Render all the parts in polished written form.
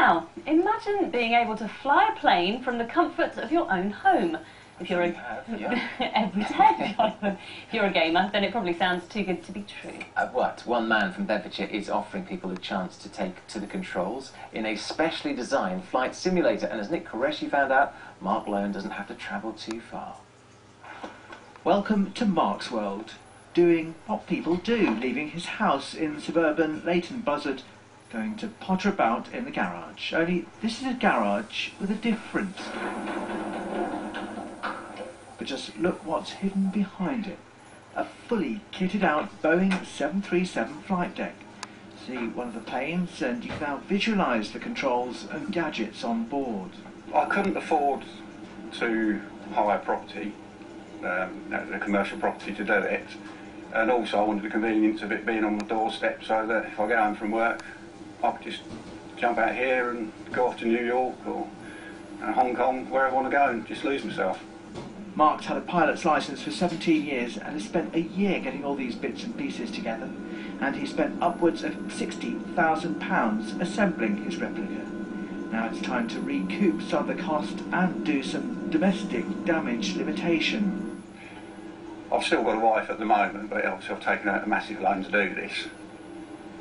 Now, imagine being able to fly a plane from the comfort of your own home. If you're every day, Jonathan. If you're a gamer, then it probably sounds too good to be true. One man from Bedfordshire is offering people a chance to take to the controls in a specially designed flight simulator. And as Nick Qureshi found out, Mark Lone doesn't have to travel too far. Welcome to Mark's world, doing what people do, leaving his house in suburban Leighton Buzzard, going to potter about in the garage. Only this is a garage with a difference. But just look what's hidden behind it. A fully kitted out Boeing 737 flight deck. See one of the planes and you can now visualise the controls and gadgets on board. I couldn't afford to hire property, a commercial property to do it, and also I wanted the convenience of it being on the doorstep so that if I get home from work I could just jump out here and go off to New York or Hong Kong, wherever I want to go, and just lose myself. Mark's had a pilot's licence for 17 years and has spent a year getting all these bits and pieces together, and he spent upwards of £60,000 assembling his replica. Now it's time to recoup some of the cost and do some domestic damage limitation. I've still got a wife at the moment, but obviously I've taken out a massive loan to do this.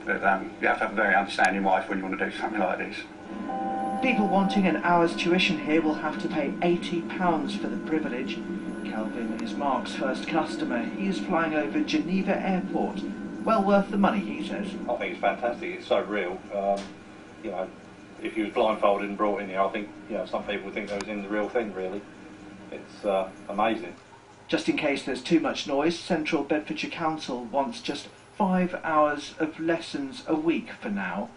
But you have to have a very understanding wife when you want to do something like this. People wanting an hour's tuition here will have to pay £80 for the privilege. Kelvin is Mark's first customer. He is flying over Geneva Airport. Well worth the money, he says. I think it's fantastic. It's so real. You know, if you was blindfolded and brought in here, I think some people would think they was in the real thing. Really, it's amazing. Just in case there's too much noise, Central Bedfordshire Council wants just 5 hours of lessons a week for now.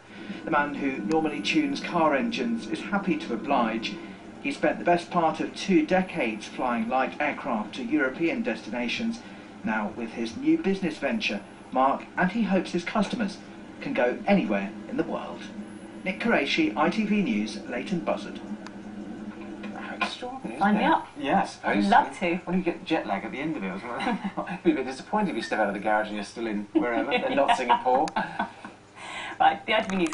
The man who normally tunes car engines is happy to oblige. He spent the best part of 2 decades flying light aircraft to European destinations. Now, with his new business venture, Mark, and he hopes his customers, can go anywhere in the world. Nick Qureshi, ITV News, Leighton Buzzard. Extraordinary, Sign me up. Yeah, I suppose. I'd love to. Well, you get jet lag at the end of it as well. It'd be a bit disappointing if you step out of the garage and you're still in wherever, and not Singapore. Right, the ITV News